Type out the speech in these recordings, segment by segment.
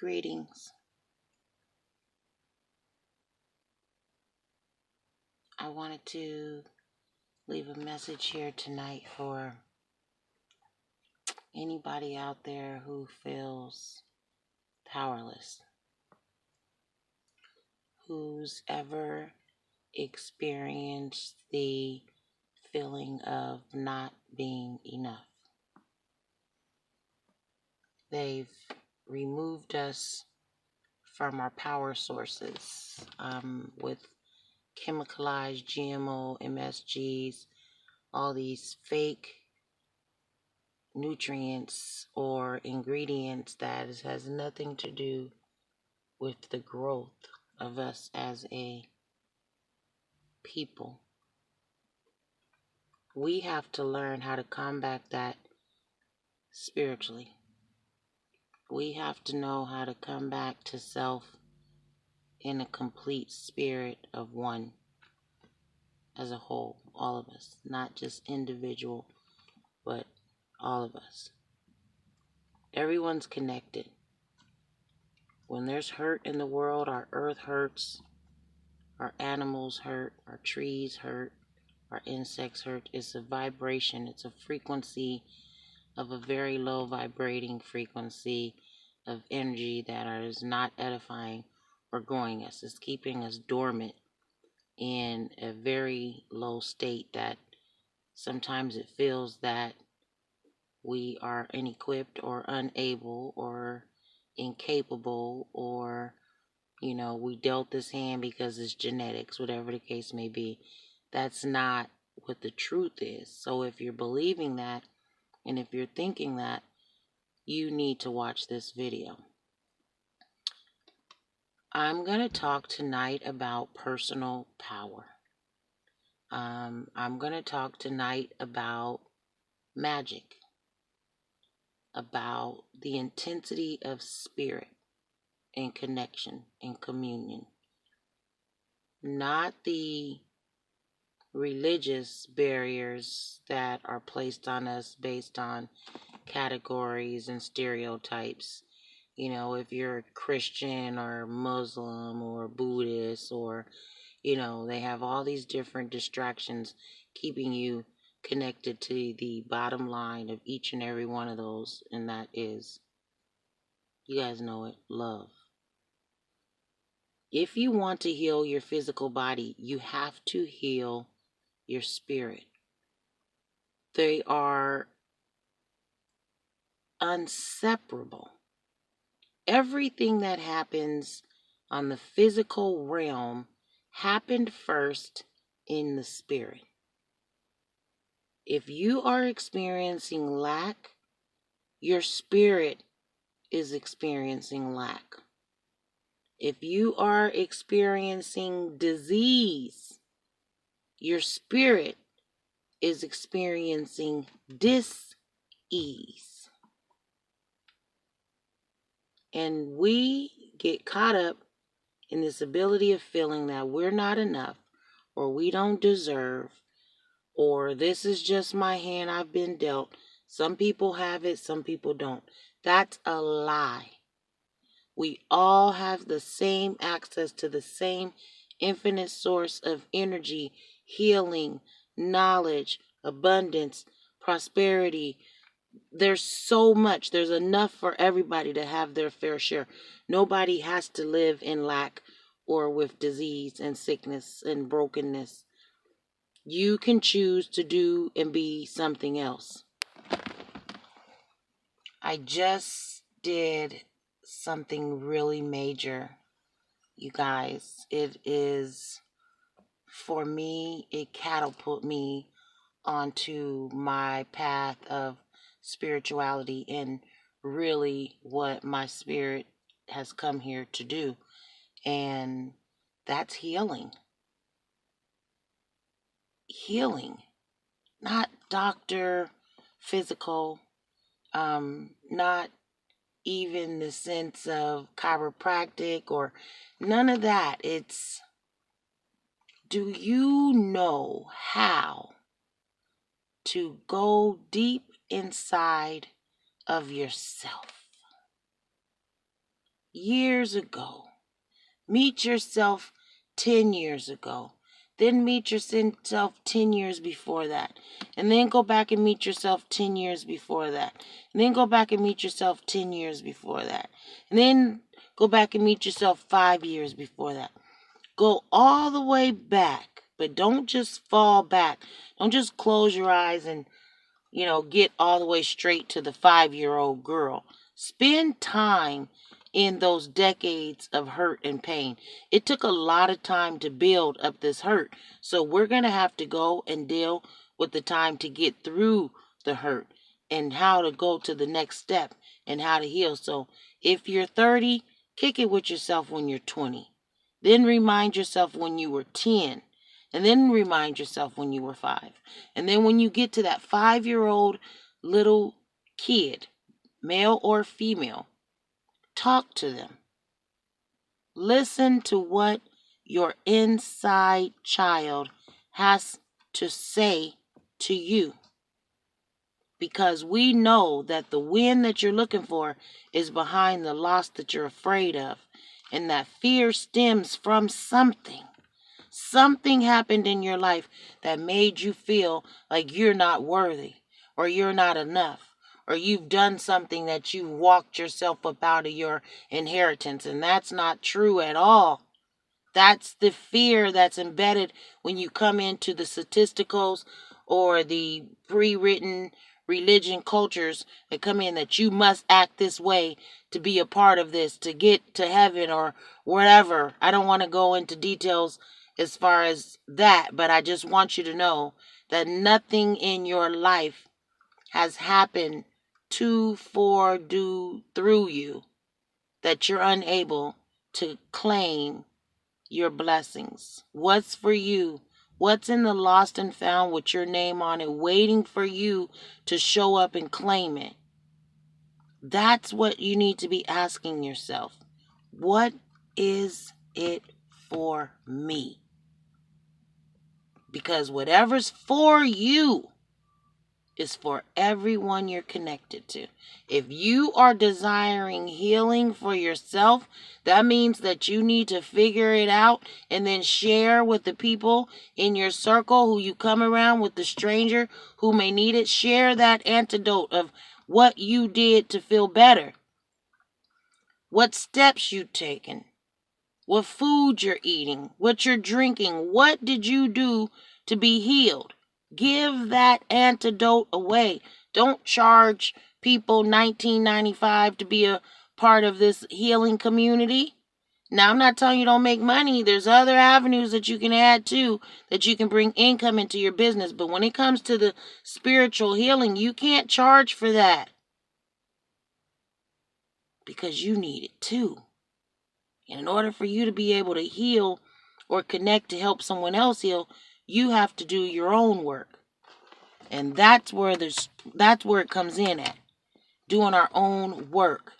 Greetings. I wanted to leave a message here tonight for anybody out there who feels powerless, who's ever experienced the feeling of not being enough. They've removed us from our power sources with chemicalized GMO, MSGs, all these fake nutrients or ingredients that has nothing to do with the growth of us as a people. We have to learn how to combat that spiritually. We have to know how to come back to self in a complete spirit of one as a whole, all of us, not just individual, but all of us. Everyone's connected. When there's hurt in the world, our earth hurts, our animals hurt, our trees hurt, our insects hurt. It's a vibration, it's a frequency of a very low vibrating frequency of energy that is not edifying or growing us. It's keeping us dormant in a very low state that sometimes it feels that we are inequipped or unable or incapable, or we dealt this hand because it's genetics, whatever the case may be. That's not what the truth is. So if you're believing that, and if you're thinking that, you need to watch this video. I'm going to talk tonight about personal power. I'm going to talk tonight about magic, about the intensity of spirit and connection and communion, not the religious barriers that are placed on us based on categories and stereotypes. If you're a Christian or Muslim or Buddhist, or they have all these different distractions keeping you connected to the bottom line of each and every one of those, and that is, you guys know it, love. If you want to heal your physical body, you have to heal your spirit. They are inseparable. Everything that happens on the physical realm happened first in the spirit. If you are experiencing lack, your spirit is experiencing lack. If you are experiencing disease, your spirit is experiencing dis-ease. And we get caught up in this ability of feeling that we're not enough, or we don't deserve, or this is just my hand I've been dealt. Some people have it, some people don't. That's a lie. We all have the same access to the same infinite source of energy, healing, knowledge, abundance, prosperity. There's so much. There's enough for everybody to have their fair share. Nobody has to live in lack or with disease and sickness and brokenness. You can choose to do and be something else. I just did something really major, you guys. It is, for me, it catapulted me onto my path of spirituality and really what my spirit has come here to do. And that's healing. Healing. Not doctor, physical, not even the sense of chiropractic or none of that. It's, do you know how to go deep inside of yourself? years ago. Meet yourself 10 years ago. Then meet yourself 10 years before that. And then go back and meet yourself 10 years before that. And then go back and meet yourself 10 years before that. And then go back and meet yourself 5 years before that. Go all the way back, but don't just fall back. Don't just close your eyes and, get all the way straight to the 5-year-old girl. Spend time in those decades of hurt and pain. It took a lot of time to build up this hurt. So we're going to have to go and deal with the time to get through the hurt and how to go to the next step and how to heal. So if you're 30, kick it with yourself when you're 20. Then remind yourself when you were 10. And then remind yourself when you were 5. And then when you get to that 5-year-old little kid, male or female, talk to them. Listen to what your inside child has to say to you. Because we know that the win that you're looking for is behind the loss that you're afraid of. And that fear stems from something. Something happened in your life that made you feel like you're not worthy or you're not enough or you've done something that you walked yourself up out of your inheritance. And that's not true at all. That's the fear that's embedded when you come into the statisticals or the pre-written religion cultures that come in that you must act this way to be a part of this, to get to heaven or wherever. I don't want to go into details as far as that, but I just want you to know that nothing in your life has happened to, for, do, through you that you're unable to claim your blessings. What's for you? What's in the lost and found with your name on it, waiting for you to show up and claim it? That's what you need to be asking yourself. What is it for me? Because whatever's for you is for everyone you're connected to. If you are desiring healing for yourself, that means that you need to figure it out and then share with the people in your circle who you come around with, the stranger who may need it. Share that antidote of what you did to feel better, what steps you've taken, what food you're eating, what you're drinking. What did you do to be healed? Give that antidote away. Don't charge people $19.95 to be a part of this healing community. Now, I'm not telling you don't make money. There's other avenues that you can add to, that you can bring income into your business. But when it comes to the spiritual healing, you can't charge for that. Because you need it too. And in order for you to be able to heal or connect to help someone else heal, you have to do your own work. And that's where it comes in at. Doing our own work.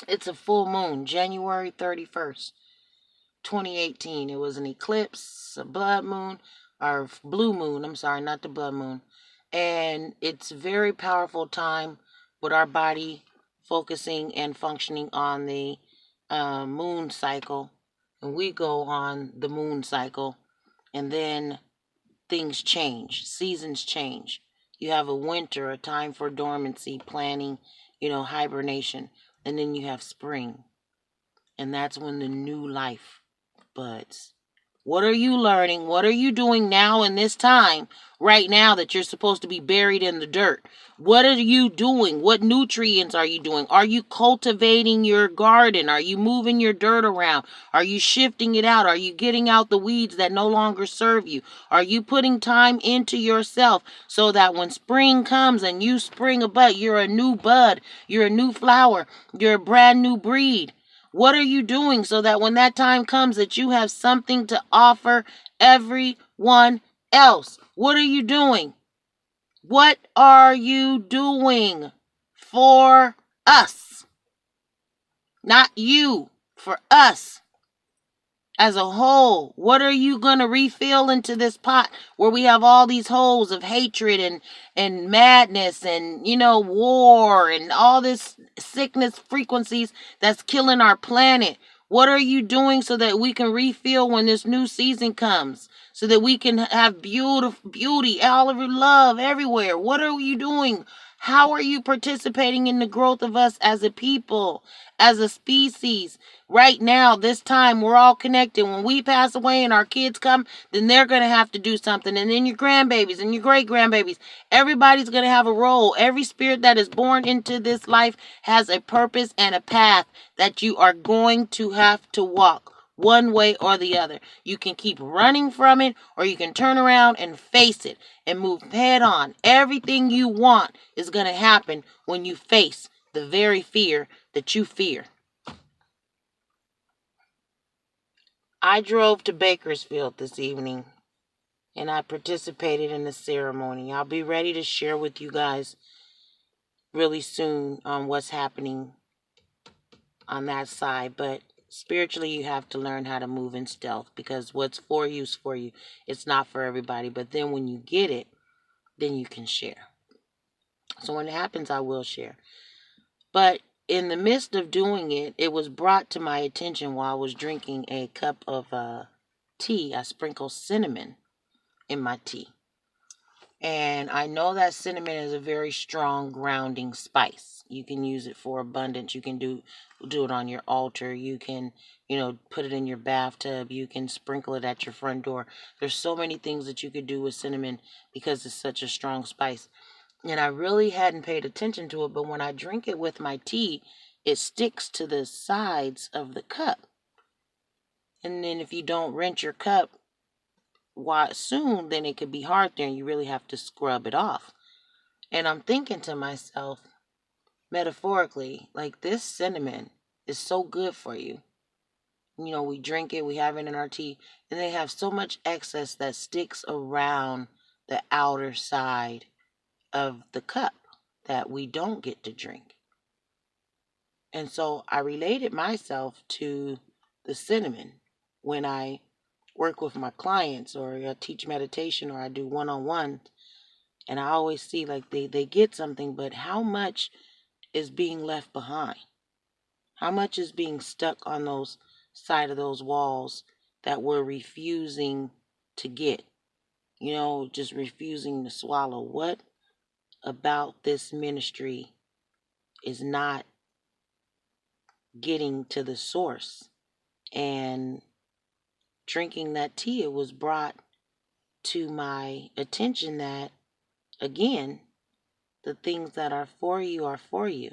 It's a full moon, January 31st, 2018. It was an eclipse, a blood moon, or blue moon. I'm sorry, not the blood moon. And it's a very powerful time with our body focusing and functioning on the moon cycle. And we go on the moon cycle. And then things change. Seasons change. You have a winter, a time for dormancy, planning, hibernation. And then you have spring. And that's when the new life buds. What are you learning? What are you doing now in this time, right now, that you're supposed to be buried in the dirt? What are you doing? What nutrients are you doing? Are you cultivating your garden? Are you moving your dirt around? Are you shifting it out? Are you getting out the weeds that no longer serve you? Are you putting time into yourself so that when spring comes and you spring a bud, you're a new bud, you're a new flower, you're a brand new breed? What are you doing so that when that time comes that you have something to offer everyone else? What are you doing? What are you doing for us? Not you, for us. as a whole? What are you going to refill into this pot where we have all these holes of hatred and madness and, war and all this sickness frequencies that's killing our planet? What are you doing so that we can refill when this new season comes? So that we can have beauty, all of your love everywhere. What are you doing? How are you participating in the growth of us as a people, as a species? Right now, this time, we're all connected. When we pass away and our kids come, then they're going to have to do something. And then your grandbabies and your great grandbabies, everybody's going to have a role. Every spirit that is born into this life has a purpose and a path that you are going to have to walk one way or the other. You can keep running from it, or you can turn around and face it and move head on. Everything you want is going to happen when you face the very fear that you fear. I drove to Bakersfield this evening and I participated in the ceremony. I'll be ready to share with you guys really soon on what's happening on that side, but spiritually you have to learn how to move in stealth, because what's for you is for you. It's not for everybody, but then when you get it, then you can share. So when it happens, I will share. But in the midst of doing it, it was brought to my attention while I was drinking a cup of tea. I sprinkle cinnamon in my tea. And I know that cinnamon is a very strong grounding spice. You can use it for abundance. You can do it on your altar. You can, put it in your bathtub. You can sprinkle it at your front door. There's so many things that you could do with cinnamon because it's such a strong spice. And I really hadn't paid attention to it, but when I drink it with my tea, it sticks to the sides of the cup. And then if you don't rinse your cup soon, then it could be hard there and you really have to scrub it off. And I'm thinking to myself, metaphorically, like, this cinnamon is so good for you. We drink it, we have it in our tea, and they have so much excess that sticks around the outer side of the cup that we don't get to drink. And so I related myself to the cinnamon when I work with my clients, or I teach meditation, or I do one-on-one, and I always see like they get something, but how much is being left behind? How much is being stuck on those side of those walls that we're refusing to get? Just refusing to swallow. What about this ministry is not getting to the source? And drinking that tea, it was brought to my attention that, again, the things that are for you are for you.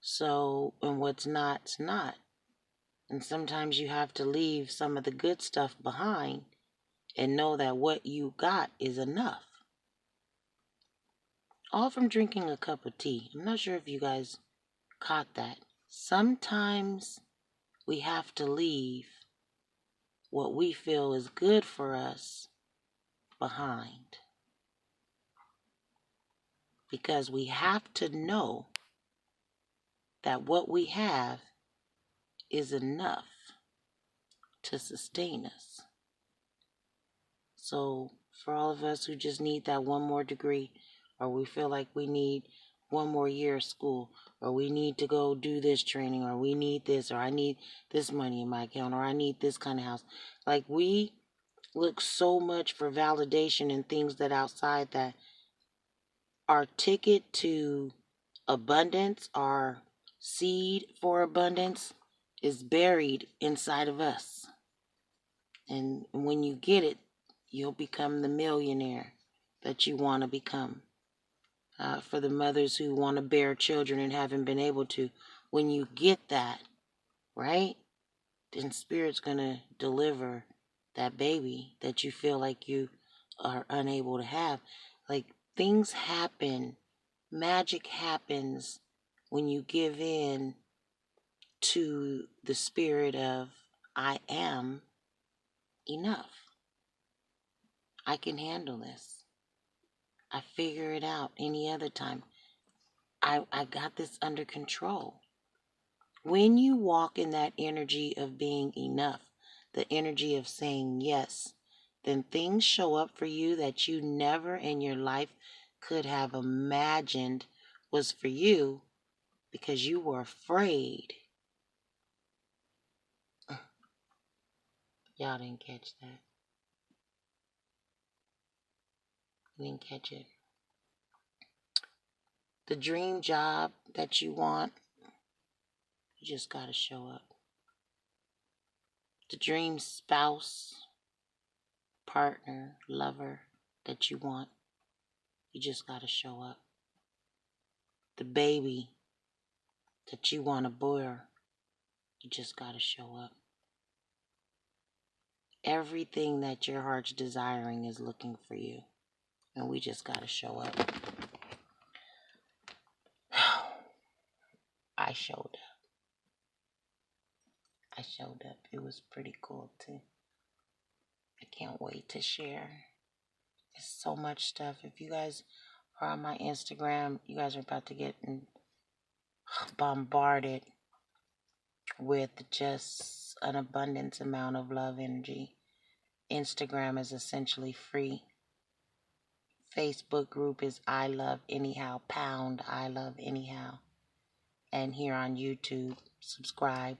So, and what's not's not. And sometimes you have to leave some of the good stuff behind and know that what you got is enough. All from drinking a cup of tea. I'm not sure if you guys caught that. Sometimes we have to leave what we feel is good for us behind. Because we have to know that what we have is enough to sustain us. So for all of us who just need that one more degree, or we feel like we need one more year of school, or we need to go do this training, or we need this, or I need this money in my account, or I need this kind of house. Like, we look so much for validation in things that outside, that our ticket to abundance, our seed for abundance, is buried inside of us. And when you get it, you'll become the millionaire that you want to become. For the mothers who want to bear children and haven't been able to, when you get that, right, then Spirit's going to deliver that baby that you feel like you are unable to have. Like, things happen. Magic happens when you give in to the spirit of, I am enough. I can handle this. I figure it out any other time. I got this under control. When you walk in that energy of being enough, the energy of saying yes, then things show up for you that you never in your life could have imagined was for you because you were afraid. Y'all didn't catch that. You didn't catch it. The dream job that you want, you just got to show up. The dream spouse, partner, lover that you want, you just got to show up. The baby that you want to bear, you just got to show up. Everything that your heart's desiring is looking for you, and we just got to show up. I showed up. It was pretty cool too. I can't wait to share. There's so much stuff. If you guys are on my Instagram, you guys are about to get bombarded with just an abundance amount of love energy. Instagram is essentially free. Facebook group is I Love Anyhow, pound I Love Anyhow. And here on YouTube, subscribe.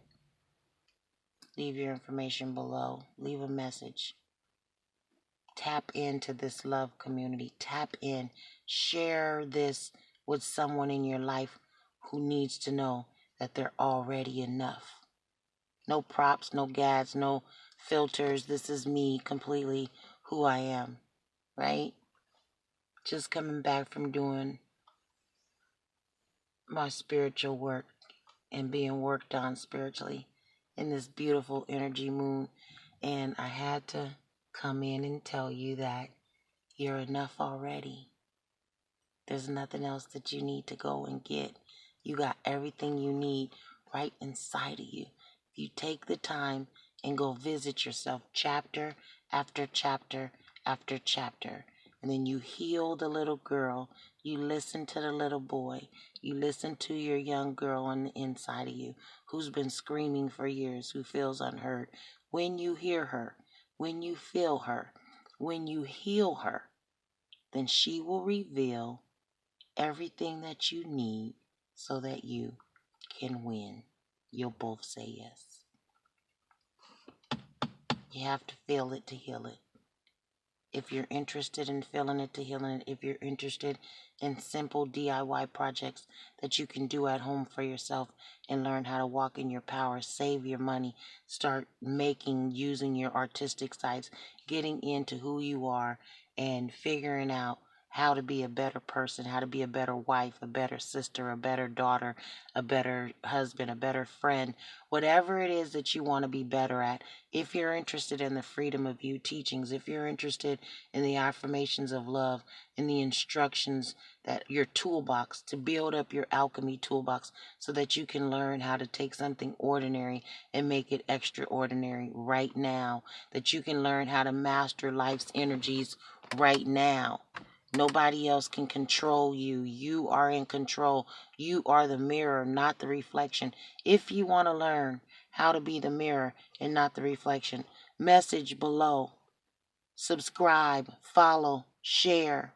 Leave your information below. Leave a message. Tap into this love community. Tap in. Share this with someone in your life who needs to know that they're already enough. No props, no gads, no filters. This is me completely who I am, right? Just coming back from doing my spiritual work and being worked on spiritually in this beautiful energy moon. And I had to come in and tell you that you're enough already. There's nothing else that you need to go and get. You got everything you need right inside of you. You take the time and go visit yourself chapter after chapter after chapter. And then you heal the little girl. You listen to the little boy. You listen to your young girl on the inside of you who's been screaming for years, who feels unheard. When you hear her, when you feel her, when you heal her, then she will reveal everything that you need so that you can win. You'll both say yes. You have to feel it to heal it. If you're interested in feeling it to healing it, if you're interested in simple DIY projects that you can do at home for yourself and learn how to walk in your power, save your money, start using your artistic sides, getting into who you are and figuring out how to be a better person, how to be a better wife, a better sister, a better daughter, a better husband, a better friend, whatever it is that you want to be better at. If you're interested in the Freedom of You teachings, if you're interested in the affirmations of love, in the instructions, that your toolbox, to build up your alchemy toolbox so that you can learn how to take something ordinary and make it extraordinary right now, that you can learn how to master life's energies right now. Nobody else can control you. You are in control. You are the mirror, not the reflection. If you want to learn how to be the mirror and not the reflection, message below. Subscribe, follow, share.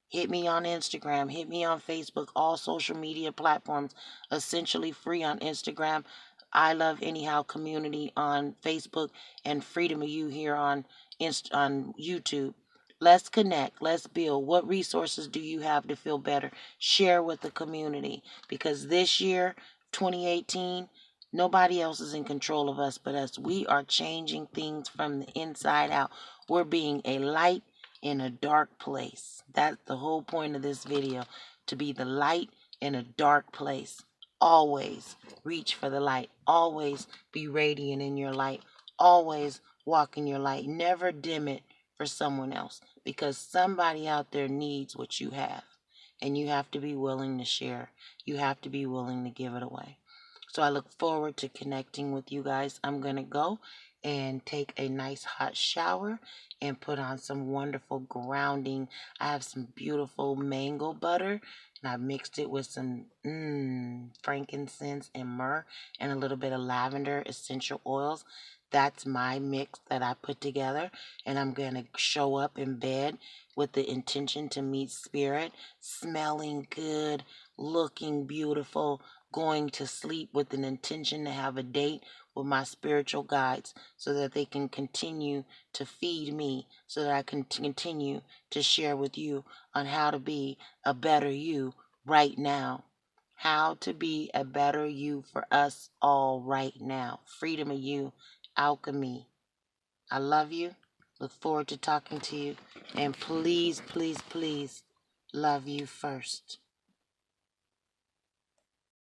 Hit me on Instagram. Hit me on Facebook. All social media platforms essentially free on Instagram. I Love Anyhow Community on Facebook, and Freedom of You here on YouTube. Let's connect. Let's build. What resources do you have to feel better? Share with the community, because this year, 2018, nobody else is in control of us but us. We are changing things from the inside out. We're being a light in a dark place. That's the whole point of this video, to be the light in a dark place. Always reach for the light. Always be radiant in your light. Always walk in your light. Never dim it for someone else, because somebody out there needs what you have, and you have to be willing to share. You have to be willing to give it away. So I look forward to connecting with you guys. I'm going to go and take a nice hot shower and put on some wonderful grounding. I have some beautiful mango butter, and I mixed it with some frankincense and myrrh and a little bit of lavender essential oils. That's my mix that I put together, and I'm going to show up in bed with the intention to meet spirit, smelling good, looking beautiful, going to sleep with an intention to have a date with my spiritual guides so that they can continue to feed me, so that I can continue to share with you on how to be a better you right now. How to be a better you for us all right now. Freedom of you, alchemy. I love you. Look forward to talking to you. And please, please, please love you first.